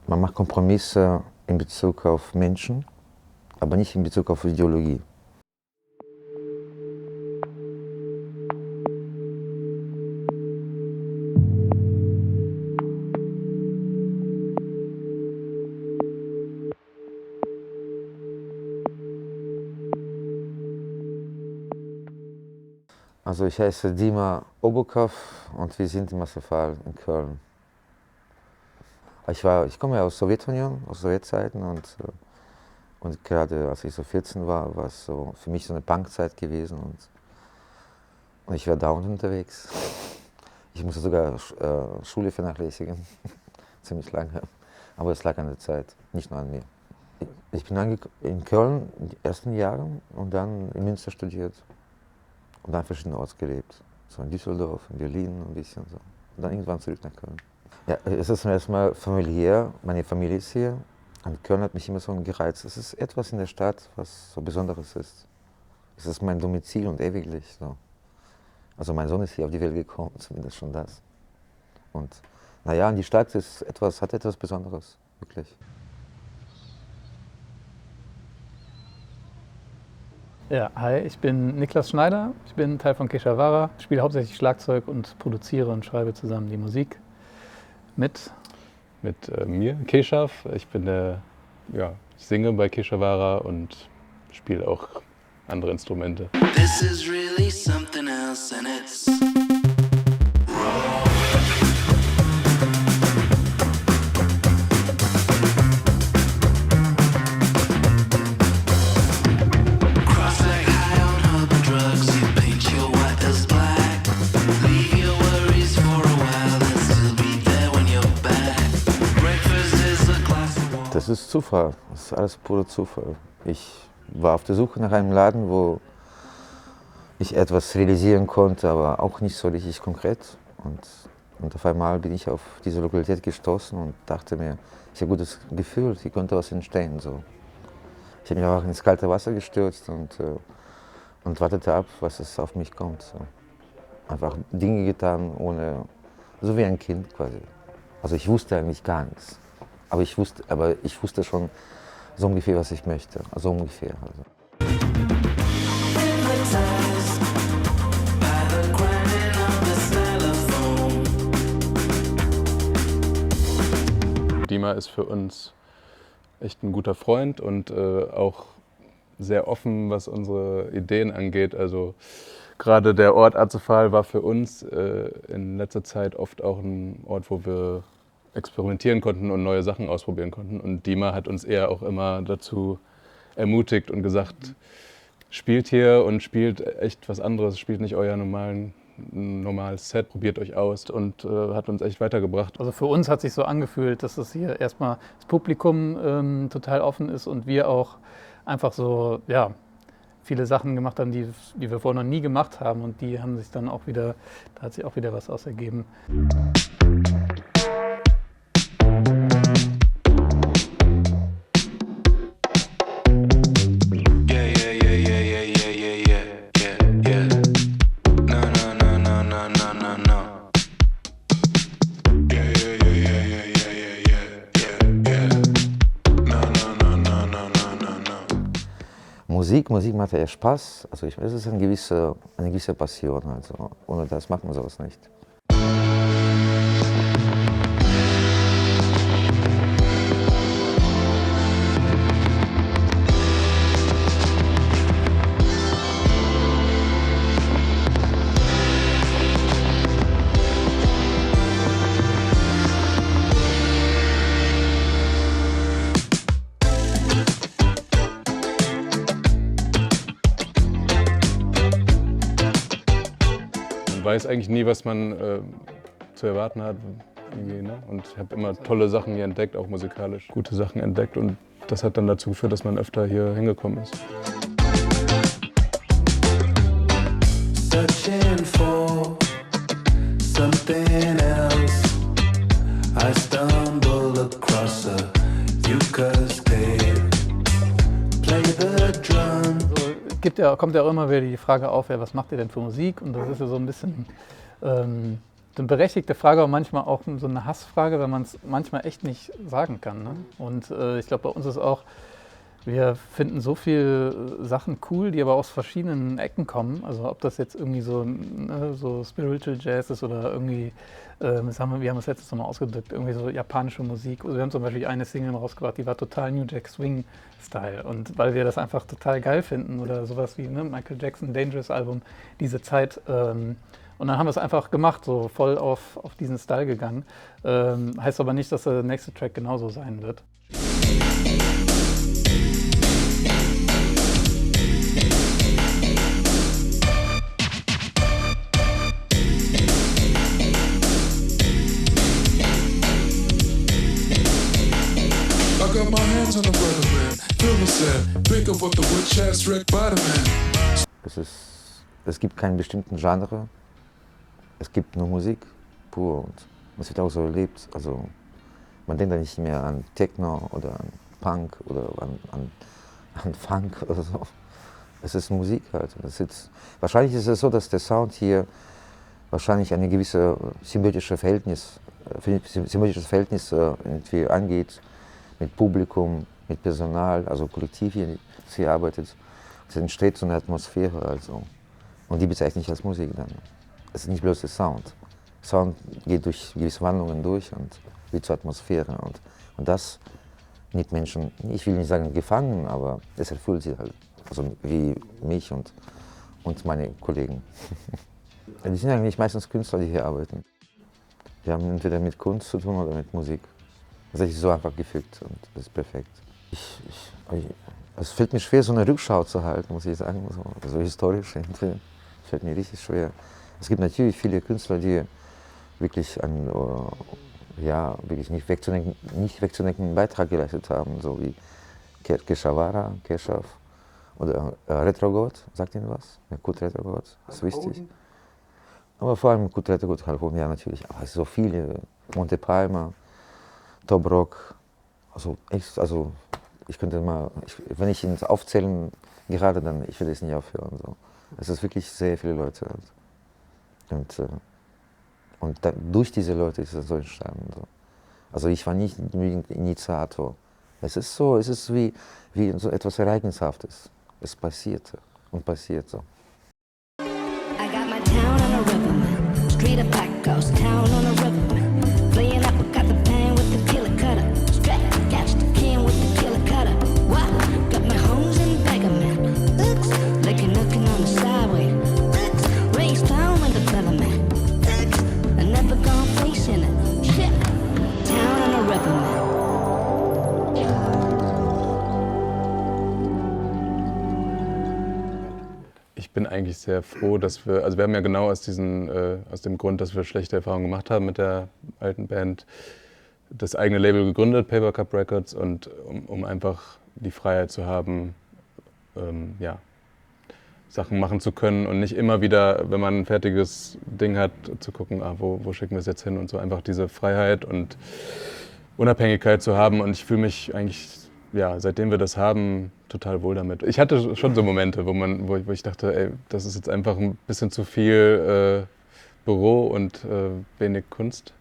Man macht Kompromisse in Bezug auf Menschen, aber nicht in Bezug auf Ideologie. Also ich heiße Dima Obukov und wir sind im Wasserfall in Köln. Ich komme ja aus Sowjetunion, aus Sowjetzeiten und gerade als ich so 14 war es so für mich so eine Punkzeit gewesen und ich war dauernd unterwegs. Ich musste sogar Schule vernachlässigen, ziemlich lange, aber es lag an der Zeit, nicht nur an mir. Ich bin in Köln die ersten Jahre und dann in Münster studiert und dann verschiedene Orte gelebt, so in Düsseldorf, in Berlin ein bisschen so und dann irgendwann zurück nach Köln. Ja, es ist erstmal familiär, meine Familie ist hier und Köln hat mich immer so gereizt. Es ist etwas in der Stadt, was so Besonderes ist. Es ist mein Domizil und ewiglich so. Also mein Sohn ist hier auf die Welt gekommen, zumindest schon das. Und naja, die Stadt hat etwas Besonderes, wirklich. Ja, hi, ich bin Niklas Schneider, ich bin Teil von Keshavara, spiele hauptsächlich Schlagzeug und produziere und schreibe zusammen die Musik mit mir, Keshav. Ich singe bei Keshavara und spiele auch andere Instrumente. This is really something else and it's cross like high on herbal drugs. You paint your white as black. Leave your worries for a while and still be there when you're back. Breakfast is a glass of water. Das ist Zufall, das ist alles purer Zufall. Ich war auf der Suche nach einem Laden, wo ich etwas realisieren konnte, aber auch nicht so richtig konkret. Und auf einmal bin ich auf diese Lokalität gestoßen und dachte mir, ich habe ein gutes Gefühl, hier könnte was entstehen. So. Ich habe mich einfach ins kalte Wasser gestürzt und wartete ab, was es auf mich kommt. So. Einfach Dinge getan, so wie ein Kind quasi. Also ich wusste eigentlich gar nichts. Aber ich wusste schon so ungefähr, was ich möchte. Also ungefähr. Also. Hypnotized by the grinding of the xylophone. Dima ist für uns echt ein guter Freund und auch sehr offen, was unsere Ideen angeht. Also gerade der Ort Azefal war für uns in letzter Zeit oft auch ein Ort, wo wir experimentieren konnten und neue Sachen ausprobieren konnten. Und Dima hat uns eher auch immer dazu ermutigt und gesagt, spielt hier und spielt echt was anderes, spielt nicht euer normales Set, probiert euch aus und hat uns echt weitergebracht. Also für uns hat sich so angefühlt, dass es hier erstmal das Publikum total offen ist und wir auch einfach so, ja, viele Sachen gemacht haben, die wir vorher noch nie gemacht haben und die haben sich dann auch wieder, da hat sich auch wieder was aus ergeben. Musik macht ja Spaß. Also es ist eine gewisse Passion. Also ohne das macht man sowas nicht. Man weiß eigentlich nie, was man zu erwarten hat. Ne? Und ich habe immer tolle Sachen hier entdeckt, auch musikalisch gute Sachen entdeckt. Und das hat dann dazu geführt, dass man öfter hier hingekommen ist. Searching for something else. I stumble across a ukulele. Play the drum. Kommt ja auch immer wieder die Frage auf, ja, was macht ihr denn für Musik? Und das ist ja so ein bisschen eine berechtigte Frage, aber manchmal auch so eine Hassfrage, weil man es manchmal echt nicht sagen kann. Ne? Und ich glaube, bei uns ist auch, wir finden so viele Sachen cool, die aber aus verschiedenen Ecken kommen. Also ob das jetzt irgendwie so, ne, so Spiritual Jazz ist oder irgendwie, wir haben das letztes Mal ausgedrückt, irgendwie so japanische Musik. Also wir haben zum Beispiel eine Single rausgebracht, die war total New Jack Swing Style. Und weil wir das einfach total geil finden oder sowas wie Michael Jackson, Dangerous Album, diese Zeit. Und dann haben wir es einfach gemacht, so voll auf diesen Style gegangen. Heißt aber nicht, dass der nächste Track genauso sein wird. I got my hands on the brother man, feel me sad, think of what the witch has wrecked by the man. Es gibt keinen bestimmten Genre, es gibt nur Musik, pur, und es wird auch so erlebt. Also man denkt da nicht mehr an Techno oder an Punk oder an Funk oder so. Es ist Musik halt. Wahrscheinlich ist es so, dass der Sound hier wahrscheinlich eine gewisse symbiotisches Verhältnis irgendwie angeht mit Publikum, mit Personal, also Kollektiv hier arbeitet. Es entsteht so eine Atmosphäre also. Und die bezeichne ich als Musik dann. Es ist nicht bloß der Sound. Sound geht durch gewisse Wandlungen durch und wird zur Atmosphäre. Und das nimmt Menschen, ich will nicht sagen gefangen, aber es erfüllt sie halt. Also wie mich und meine Kollegen. Die sind eigentlich meistens Künstler, die hier arbeiten. Die haben entweder mit Kunst zu tun oder mit Musik. Das ist so einfach gefügt und das ist perfekt. Es fällt mir schwer, so eine Rückschau zu halten, muss ich sagen. So historisch irgendwie. Es fällt mir richtig schwer. Es gibt natürlich viele Künstler, die wirklich wirklich nicht wegzudenkenden Beitrag geleistet haben, so wie Keshavara, Keshav oder Retrogod, sagt Ihnen was? Ja, Kurt Retrogod, ist wichtig. Aber vor allem Kurt Retrogod, Halbhoden, ja natürlich, aber so viele, Monte Palma, Tobruk, also ich könnte mal, wenn ich ihn aufzählen gerade, dann ich will es nicht aufhören. So. Es ist wirklich sehr viele Leute. Und durch diese Leute ist es so entstanden. So. Also ich war nicht unbedingt Initiator. Es ist wie so etwas Ereignishaftes. Es passierte und passiert so. I got my town on a river, man. Street of Black Ghost, town on a river, man. Playing up, I got the pan with the killer cutter. Strap, catch the can with the killer cutter. What? Got my homes in Beggar, man. Oops, looking on the sideway. Oops, raised down with the fella, man. Oops, I never gone facing it. Shit, town on a river, man. Ich bin eigentlich sehr froh, dass wir haben ja genau aus dem Grund, dass wir schlechte Erfahrungen gemacht haben mit der alten Band, das eigene Label gegründet, Paper Cup Records, und um einfach die Freiheit zu haben, Sachen machen zu können und nicht immer wieder, wenn man ein fertiges Ding hat, zu gucken, wo schicken wir es jetzt hin, und so einfach diese Freiheit und Unabhängigkeit zu haben. Und ich fühle mich eigentlich, seitdem wir das haben, total wohl damit. Ich hatte schon so Momente, wo ich dachte, ey, das ist jetzt einfach ein bisschen zu viel Büro und wenig Kunst.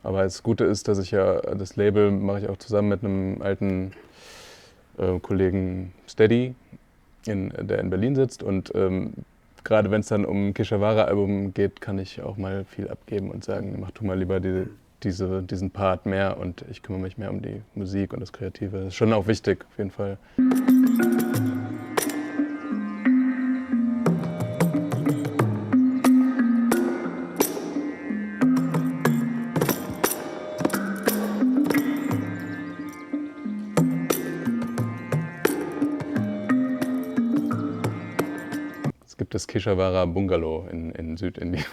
Aber das Gute ist, dass ich das Label mache ich auch zusammen mit einem alten Kollegen Steady, der in Berlin sitzt. Und gerade wenn es dann um ein Keshavara-Album geht, kann ich auch mal viel abgeben und sagen, mach du mal lieber diesen Part mehr und ich kümmere mich mehr um die Musik und das Kreative. Das ist schon auch wichtig, auf jeden Fall. Es gibt das Keshavara Bungalow in Südindien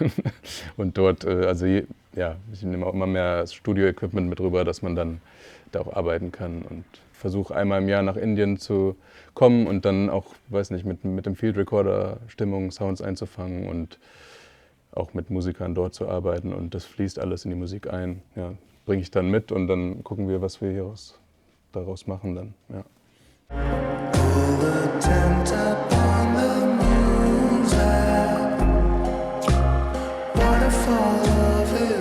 und dort, ich nehme auch immer mehr Studio-Equipment mit rüber, dass man dann da auch arbeiten kann, und versuche einmal im Jahr nach Indien zu kommen und dann auch, mit dem Field Recorder Stimmung, Sounds einzufangen und auch mit Musikern dort zu arbeiten, und das fließt alles in die Musik ein. Ja, bringe ich dann mit und dann gucken wir, was wir daraus machen dann. Ja. Waterfall of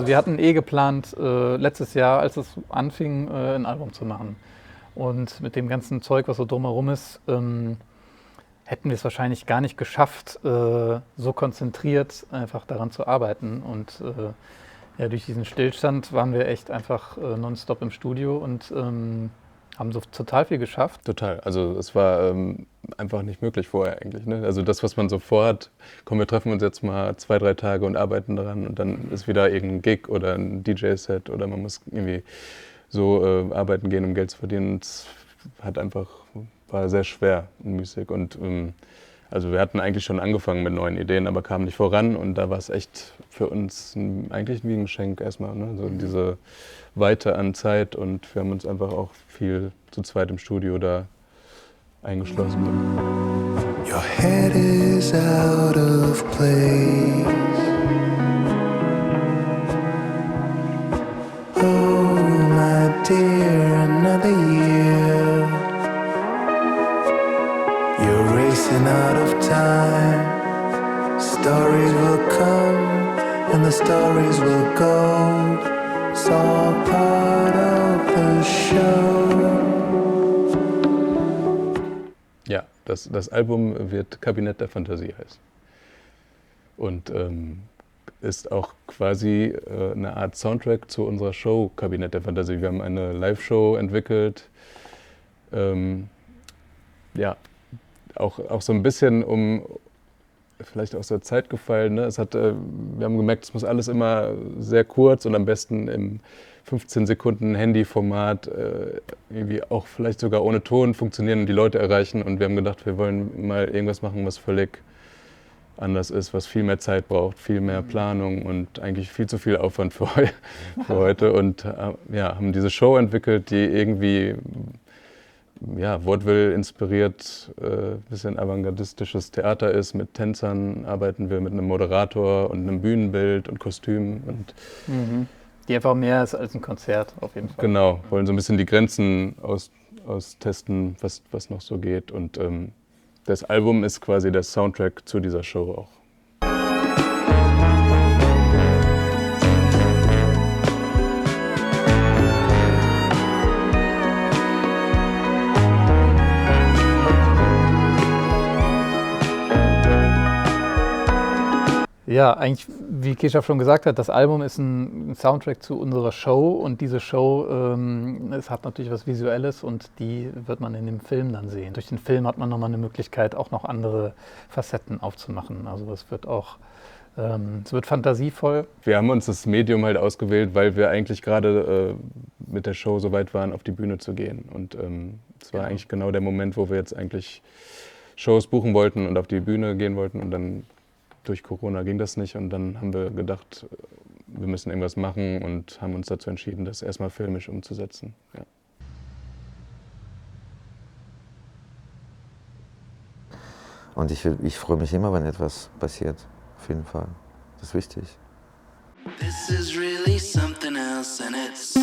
Also wir hatten geplant, letztes Jahr, als es anfing, ein Album zu machen. Und mit dem ganzen Zeug, was so drumherum ist, hätten wir es wahrscheinlich gar nicht geschafft, so konzentriert einfach daran zu arbeiten. Und ja, durch diesen Stillstand waren wir echt einfach nonstop im Studio und haben so total viel geschafft. Total. Also es war einfach nicht möglich vorher eigentlich. Ne? Also das, was man so vorhat, komm, wir treffen uns jetzt mal 2, 3 Tage und arbeiten daran und dann ist wieder irgendein Gig oder ein DJ-Set oder man muss irgendwie so arbeiten gehen, um Geld zu verdienen. Es war sehr schwer und müßig. Und also wir hatten eigentlich schon angefangen mit neuen Ideen, aber kamen nicht voran und da war es echt für uns eigentlich wie ein Geschenk erstmal. Ne? So diese Weite an Zeit und wir haben uns einfach auch viel zu zweit im Studio da eingeschlossen. Your head is out of place. Oh, my dear, another year. You're racing out of time. Stories will come and the stories will go. It's all part of the show. Ja, das Album wird Kabinett der Fantasie heißen. Und ist auch quasi eine Art Soundtrack zu unserer Show Kabinett der Fantasie. Wir haben eine Live-Show entwickelt. Ja, auch so ein bisschen vielleicht aus der Zeit gefallen. Ne? Wir haben gemerkt, es muss alles immer sehr kurz und am besten im 15 Sekunden Handyformat, irgendwie auch vielleicht sogar ohne Ton funktionieren und die Leute erreichen. Und wir haben gedacht, wir wollen mal irgendwas machen, was völlig anders ist, was viel mehr Zeit braucht, viel mehr Planung und eigentlich viel zu viel Aufwand für heute. Und ja, haben diese Show entwickelt, die irgendwie Vaudeville inspiriert, bisschen avantgardistisches Theater ist. Mit Tänzern arbeiten wir, mit einem Moderator und einem Bühnenbild und Kostümen. Und die einfach mehr ist als ein Konzert auf jeden Fall. Genau, wollen so ein bisschen die Grenzen austesten, was noch so geht. Und das Album ist quasi der Soundtrack zu dieser Show auch. Ja, eigentlich, wie Keshav schon gesagt hat, das Album ist ein Soundtrack zu unserer Show und diese Show, es hat natürlich was Visuelles und die wird man in dem Film dann sehen. Durch den Film hat man nochmal eine Möglichkeit, auch noch andere Facetten aufzumachen. Also es wird fantasievoll. Wir haben uns das Medium halt ausgewählt, weil wir eigentlich gerade mit der Show so weit waren, auf die Bühne zu gehen. Und es war eigentlich genau der Moment, wo wir jetzt eigentlich Shows buchen wollten und auf die Bühne gehen wollten und dann durch Corona ging das nicht und dann haben wir gedacht, wir müssen irgendwas machen und haben uns dazu entschieden, das erstmal filmisch umzusetzen. Ja. Und ich freue mich immer, wenn etwas passiert, auf jeden Fall. Das ist wichtig. This is really something else and it's